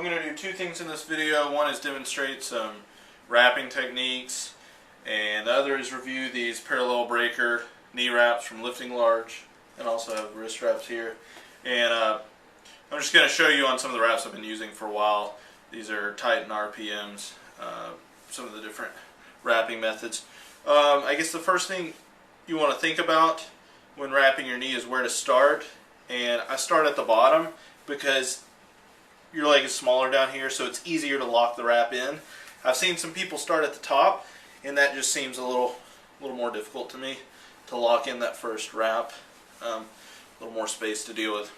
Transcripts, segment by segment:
going to do two things in this video. One is demonstrate some wrapping techniques, and the other is review these parallel breaker knee wraps from Lifting Large, and also have wrist wraps here. And I'm just going to show you on some of the wraps I've been using for a while. These are Titan RPMs, some of the different wrapping methods. I guess the first thing you want to think about when wrapping your knee is where to start. And I start at the bottom because your leg is smaller down here, so it's easier to lock the wrap in. I've seen some people start at the top, and that just seems a little more difficult to me to lock in that first wrap. A little more space to deal with.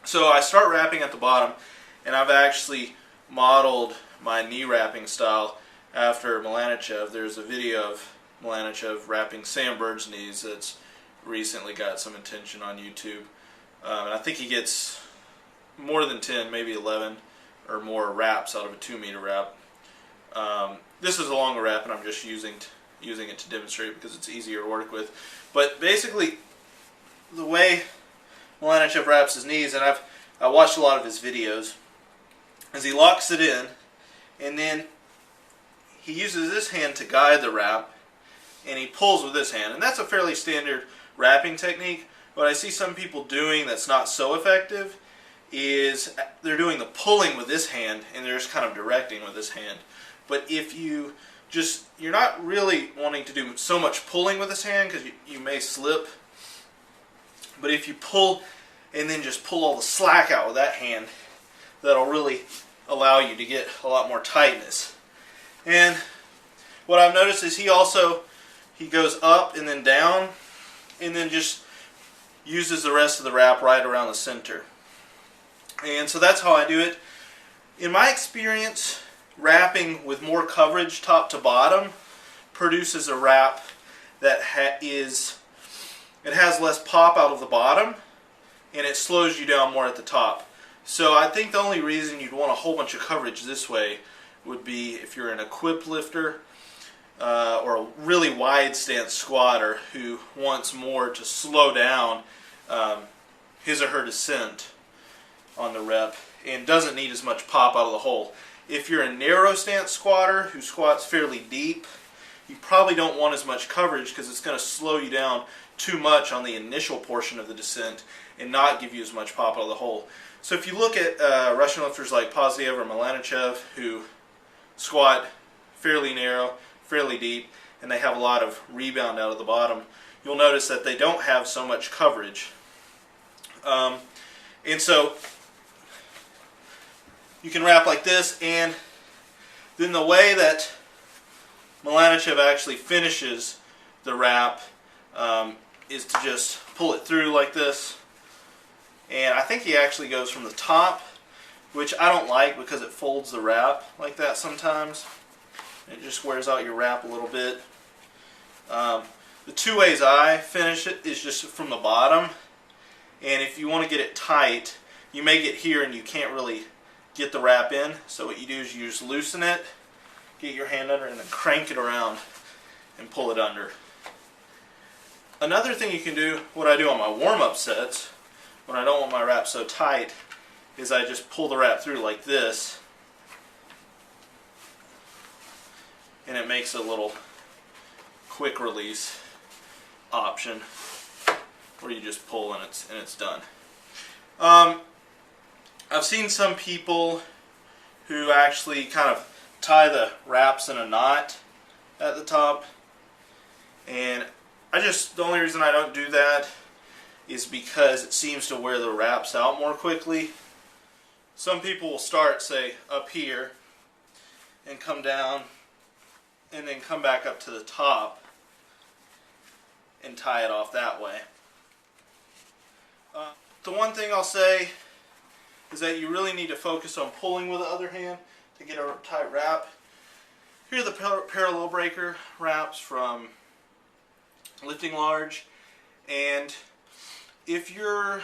So I start wrapping at the bottom, and I've actually modeled my knee wrapping style after Malanichev. There's a video of Malanichev wrapping Sam Bird's knees that's recently got some attention on YouTube. And I think he gets more than 10, maybe 11 or more wraps out of a 2-meter wrap. This is a longer wrap, and I'm just using it to demonstrate because it's easier to work with. But basically, the way Malanichev wraps his knees, and I watched a lot of his videos, is he locks it in, and then he uses this hand to guide the wrap, and he pulls with this hand. And that's a fairly standard wrapping technique. What I see some people doing that's not so effective is they're doing the pulling with this hand, and they're just kind of directing with this hand. But if you're not really wanting to do so much pulling with this hand because you may slip. But if you pull and then just pull all the slack out with that hand, that'll really allow you to get a lot more tightness. And what I've noticed is he goes up and then down, and then just uses the rest of the wrap right around the center. And so that's how I do it. In my experience, wrapping with more coverage top to bottom produces a wrap that has less pop out of the bottom, and it slows you down more at the top. So I think the only reason you'd want a whole bunch of coverage this way would be if you're an equipped lifter or a really wide stance squatter who wants more to slow down his or her descent on the rep and doesn't need as much pop out of the hole. If you're a narrow stance squatter who squats fairly deep, you probably don't want as much coverage because it's going to slow you down too much on the initial portion of the descent and not give you as much pop out of the hole. So if you look at Russian lifters like Poziev or Malanichev who squat fairly narrow, fairly deep, and they have a lot of rebound out of the bottom, you'll notice that they don't have so much coverage. And so you can wrap like this, and then the way that Malanichev actually finishes the wrap is to just pull it through like this. And I think he actually goes from the top, which I don't like because it folds the wrap like that sometimes. It just wears out your wrap a little bit. The two ways I finish it is just from the bottom. And if you want to get it tight, you may get here and you can't really get the wrap in. So what you do is you just loosen it, get your hand under, and then crank it around and pull it under. Another thing you can do, what I do on my warm-up sets, when I don't want my wrap so tight, is I just pull the wrap through like this, and it makes a little quick release option where you just pull and it's done. I've seen some people who actually kind of tie the wraps in a knot at the top, and the only reason I don't do that is because it seems to wear the wraps out more quickly. Some people will start, say, up here and come down and then come back up to the top and tie it off that way. The one thing I'll say is that you really need to focus on pulling with the other hand to get a tight wrap. Here are the parallel breaker wraps from Lifting Large, and if you're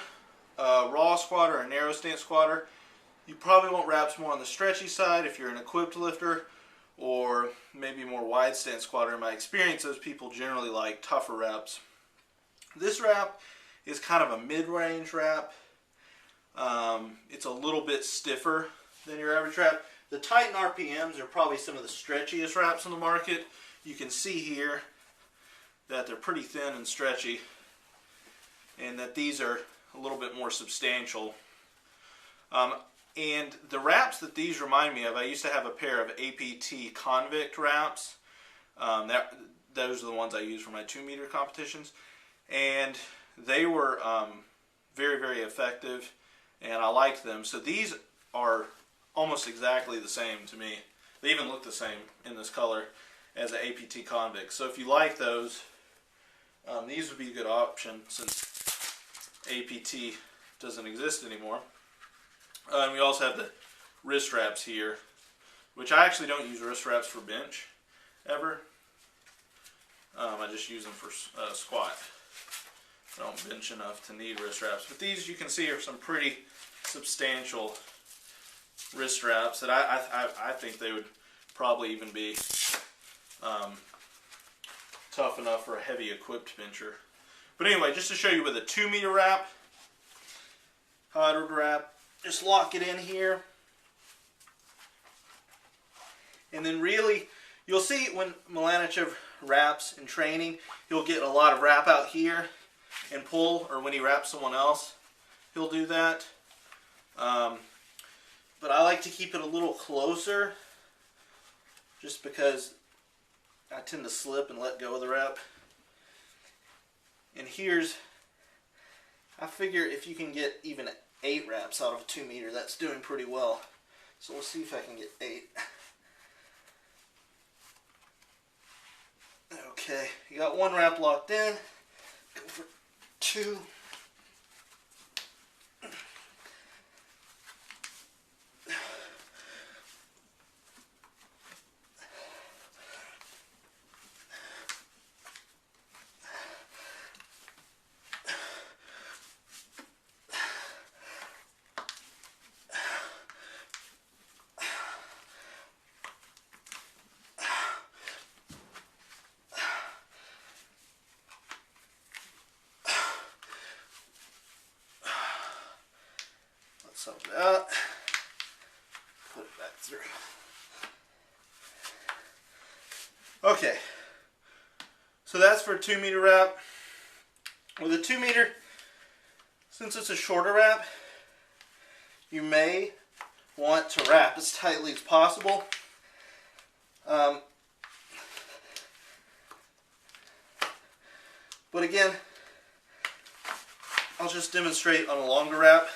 a raw squatter or a narrow stance squatter, you probably want wraps more on the stretchy side. If you're an equipped lifter or maybe more wide stance squatter, in my experience, those people generally like tougher wraps. This wrap is kind of a mid-range wrap. It's a little bit stiffer than your average wrap. The Titan RPMs are probably some of the stretchiest wraps on the market. You can see here that they're pretty thin and stretchy, and that these are a little bit more substantial. And the wraps that these remind me of, I used to have a pair of APT Convict wraps. Those are the ones I use for my 2-meter competitions, and they were very, very effective, and I liked them. So these are almost exactly the same to me. They even look the same in this color as the APT Convict. So if you like those, these would be a good option since APT doesn't exist anymore. And we also have the wrist wraps here, which I actually don't use wrist wraps for bench ever. I just use them for squat. I don't bench enough to need wrist wraps. But these, you can see, are some pretty substantial wrist wraps that I think they would probably even be tough enough for a heavy equipped bencher. But anyway, just to show you with a 2-meter wrap, how I would wrap, just lock it in here. And then really, you'll see when Malanichev wraps in training, he'll get a lot of wrap out here and pull, or when he wraps someone else, he'll do that. But I like to keep it a little closer, just because I tend to slip and let go of the wrap. And I figure if you can get even 8 wraps out of a 2-meter, that's doing pretty well. So we'll see if I can get 8. Okay, you got 1 wrap locked in. Go for 2. Some of that. Put it back through. Okay. So that's for a 2-meter wrap. With a 2-meter, since it's a shorter wrap, you may want to wrap as tightly as possible. But again, I'll just demonstrate on a longer wrap.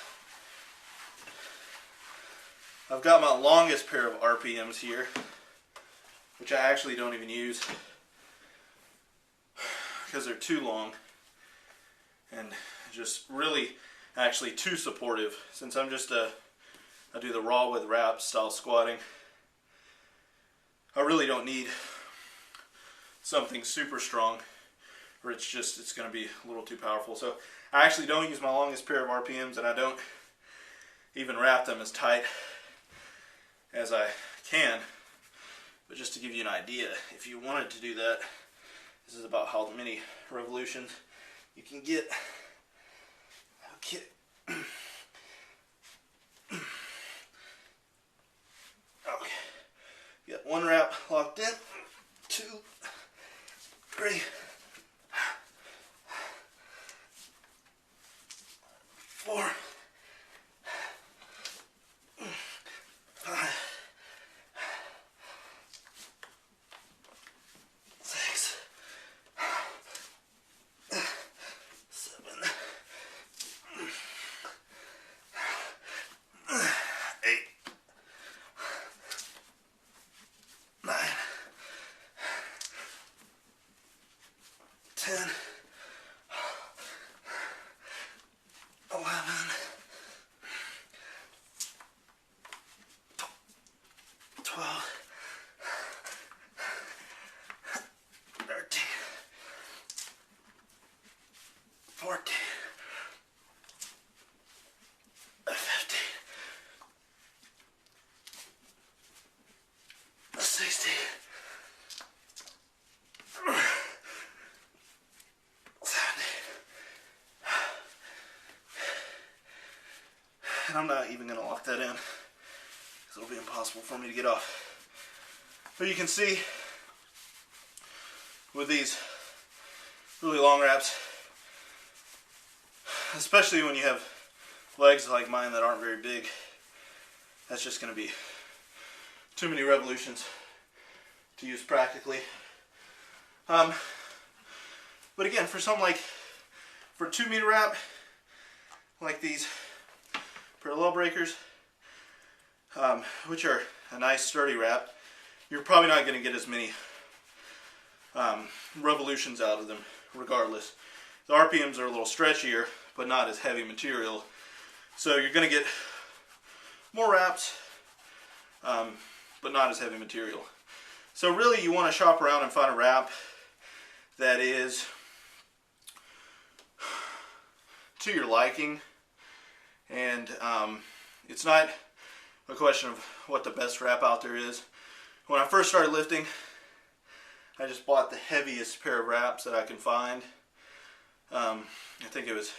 I've got my longest pair of RPMs here, which I actually don't even use because they're too long and just really actually too supportive. Since I do the raw with wrap style squatting, I really don't need something super strong, or it's going to be a little too powerful. So I actually don't use my longest pair of RPMs, and I don't even wrap them as tight as I can. But just to give you an idea, if you wanted to do that, this is about how many revolutions you can get. Okay. Okay. You got 1 wrap locked in. 2, 3, 4, 5, 6, 7, 8, 9, 10, 11, 12, 13, 14, 15, 16, 17, and I'm not even going to lock that in. impossible for me to get off. But you can see with these really long wraps, especially when you have legs like mine that aren't very big, that's just going to be too many revolutions to use practically. But again, for something like, for a 2 meter wrap, like these parallel breakers, which are a nice sturdy wrap, you're probably not going to get as many revolutions out of them regardless. The RPMs are a little stretchier, but not as heavy material. So you're going to get more wraps, but not as heavy material. So really you want to shop around and find a wrap that is to your liking. And it's not a question of what the best wrap out there is. When I first started lifting, I just bought the heaviest pair of wraps that I can find. I think it was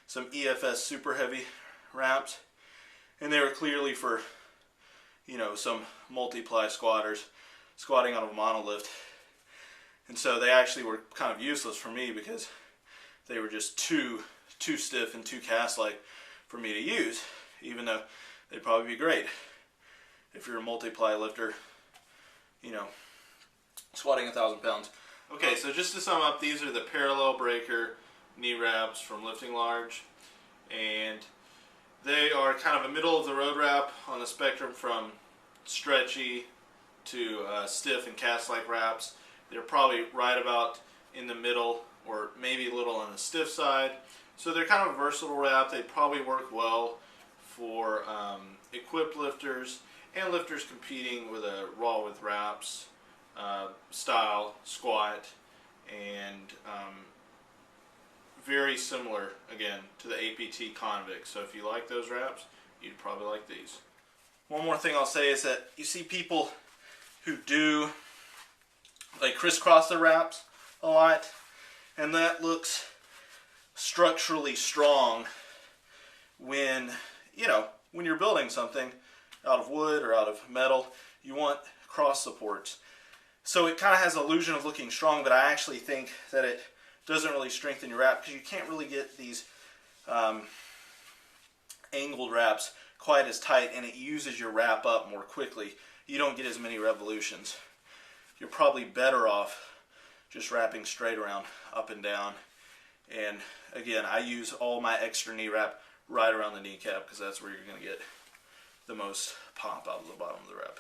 some EFS super heavy wraps, and they were clearly for, you know, some multiply squatters squatting out of a monolift. And so they actually were kind of useless for me because they were just too stiff and too cast-like for me to use, even though they'd probably be great if you're a multiply lifter, you know, squatting 1,000 pounds. Okay, so just to sum up, these are the parallel breaker knee wraps from Lifting Large, and they are kind of a middle of the road wrap on the spectrum from stretchy to stiff and cast-like wraps. They're probably right about in the middle, or maybe a little on the stiff side. So they're kind of a versatile wrap. They probably work well for equipped lifters and lifters competing with a raw width wraps style squat, and very similar again to the APT Convict. So if you like those wraps, you'd probably like these. One more thing I'll say is that you see people who do, like, crisscross the wraps a lot, and that looks structurally strong when, you know, when you're building something out of wood or out of metal, you want cross supports. So it kind of has an illusion of looking strong, but I actually think that it doesn't really strengthen your wrap because you can't really get these angled wraps quite as tight, and it uses your wrap up more quickly. You don't get as many revolutions. You're probably better off just wrapping straight around, up and down. And again, I use all my extra knee wrap right around the kneecap because that's where you're going to get the most pop out of the bottom of the wrap.